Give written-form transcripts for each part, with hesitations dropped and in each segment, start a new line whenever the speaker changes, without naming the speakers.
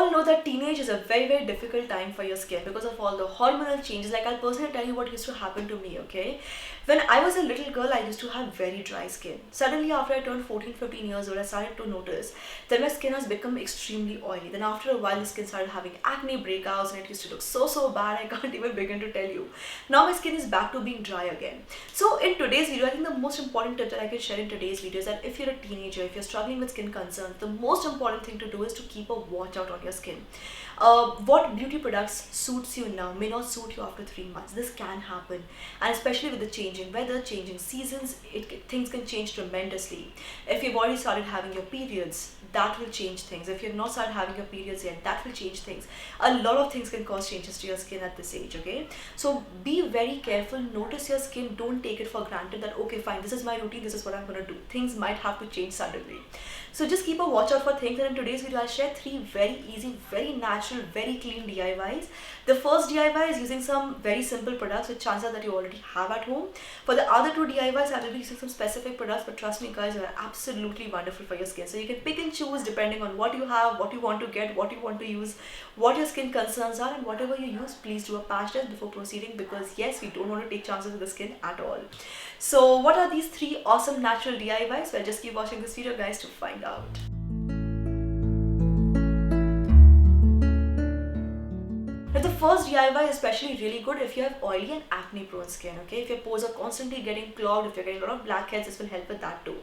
all know that teenage is a very difficult time for your skin because of all the hormonal changes. Like, I'll personally tell you what used to happen to me, okay? When I was a little girl, I used to have very dry skin. Suddenly, after I turned 14-15 years old, I started to notice that my skin has become extremely oily. Then after a while, the skin started having acne breakouts and it used to look so bad, I can't even begin to tell you. Now my skin is back to being dry again. So in today's video, I think the most important tip that I can share in today's video is that if you're a teenager, if you're struggling with skin concerns, the most important thing to do is to keep a watch out on your skin. What beauty products suits you now may not suit you after 3 months. This can happen, and especially with the changing weather, changing seasons, things can change tremendously. If you've already started having your periods, that will change things. If you've not started having your periods yet, that will change things. A lot of things can cause changes to your skin at this age, okay? So be very careful, notice your skin, don't take it for granted that, okay, fine, this is my routine, this is what I'm gonna do. Things might have to change suddenly. So just keep a watch out for things, and in today's video I'll share 3 very easy, very natural, very clean DIYs. The first DIY is using some very simple products with chances that you already have at home. For the other 2 DIYs, I will be using some specific products, but trust me guys, they are absolutely wonderful for your skin. So you can pick and choose depending on what you have, what you want to get, what you want to use, what your skin concerns are, and whatever you use, please do a patch test before proceeding, because yes, we don't want to take chances with the skin at all. So what are these 3 awesome natural DIYs? Well, just keep watching this video guys to find out. Now the first DIY is especially really good if you have oily and acne prone skin, okay? If your pores are constantly getting clogged, if you're getting a lot of blackheads, this will help with that too.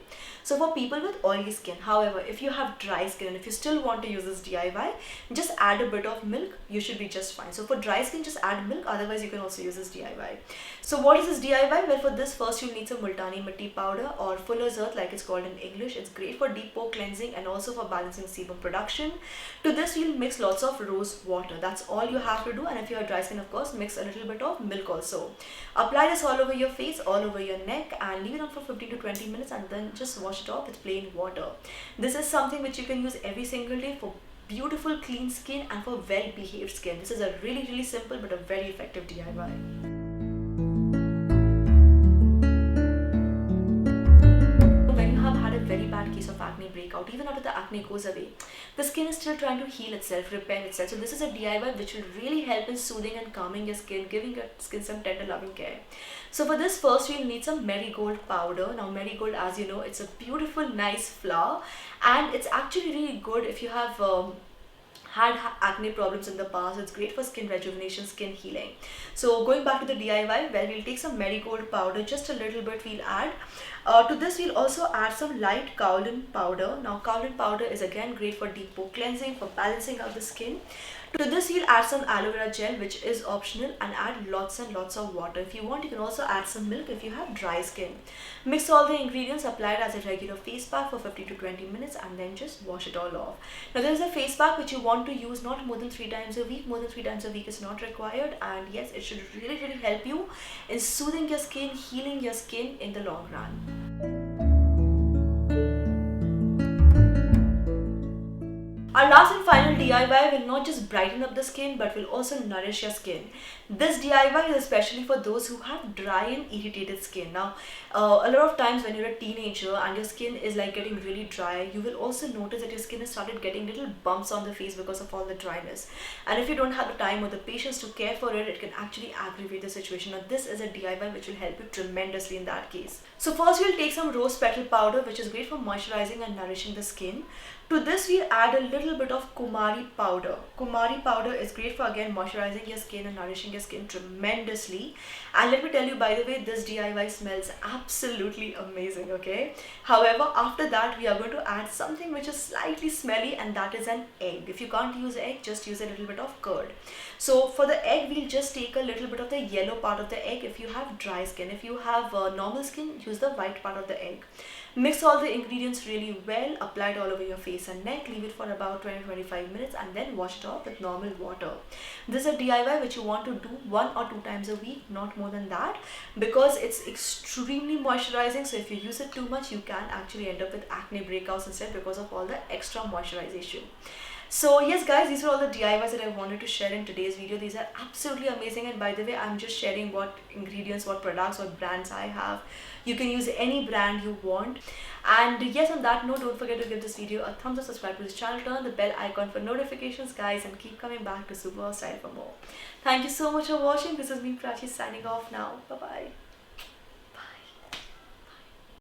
So for people with oily skin, however, if you have dry skin and if you still want to use this DIY, just add a bit of milk, you should be just fine. So for dry skin, just add milk, otherwise you can also use this DIY. So what is this DIY? Well, for this first you'll need some Multani Mitti powder or Fuller's Earth like it's called in English. It's great for deep pore cleansing and also for balancing sebum production. To this we'll mix lots of rose water. That's all you have to do, and if you have dry skin, of course, mix a little bit of milk also. Apply this all over your face, all over your neck, and leave it on for 15 to 20 minutes and then just wash it off with plain water. This is something which you can use every single day for beautiful clean skin and for well behaved skin. This is a really simple but a very effective DIY. Very bad case of acne breakout, even after the acne goes away, the skin is still trying to heal itself, repair itself. So this is a DIY which will really help in soothing and calming your skin, giving your skin some tender loving care. So for this, first you'll need some marigold powder. Now marigold, as you know, it's a beautiful nice flower, and it's actually really good if you have had acne problems in the past. It's great for skin rejuvenation, skin healing. So going back to the DIY, well, we'll take some marigold powder, just a little bit we'll add. To this we'll also add some light kaolin powder. Now kaolin powder is again great for deep pore cleansing, for balancing out the skin. To this you'll add some aloe vera gel, which is optional, and add lots and lots of water. If you want, you can also add some milk if you have dry skin. Mix all the ingredients, apply it as a regular face pack for 15 to 20 minutes and then just wash it all off. Now there is a face pack which you want to use not more than 3 times a week. More than 3 times a week is not required, and yes, it should really help you in soothing your skin, healing your skin in the long run. Our last and final DIY will not just brighten up the skin but will also nourish your skin. This DIY is especially for those who have dry and irritated skin. Now, a lot of times when you're a teenager and your skin is like getting really dry, you will also notice that your skin has started getting little bumps on the face because of all the dryness. And if you don't have the time or the patience to care for it, it can actually aggravate the situation. Now, this is a DIY which will help you tremendously in that case. So first we'll take some rose petal powder, which is great for moisturizing and nourishing the skin. To this we'll add a little bit of Kumari powder. Kumari powder is great for again moisturizing your skin and nourishing your skin tremendously. And let me tell you, by the way, this DIY smells absolutely amazing, okay? However, after that we are going to add something which is slightly smelly, and that is an egg. If you can't use egg, just use a little bit of curd. So for the egg, we'll just take a little bit of the yellow part of the egg if you have dry skin. If you have normal skin, use the white part of the egg. Mix all the ingredients really well, apply it all over your face and neck, leave it for about 20-25 minutes and then wash it off with normal water. This is a DIY which you want to do 1 or 2 times a week, not more than that, because it's extremely moisturizing. So if you use it too much, you can actually end up with acne breakouts instead because of all the extra moisturization. So yes guys, these are all the DIYs that I wanted to share in today's video. These are absolutely amazing, and by the way, I'm just sharing what ingredients, what products, what brands I have. You can use any brand you want. And yes, on that note, don't forget to give this video a thumbs up, subscribe to this channel, turn on the bell icon for notifications, guys, and keep coming back to Super Style for more. Thank you so much for watching. This is me, Prachi, signing off now. Bye bye.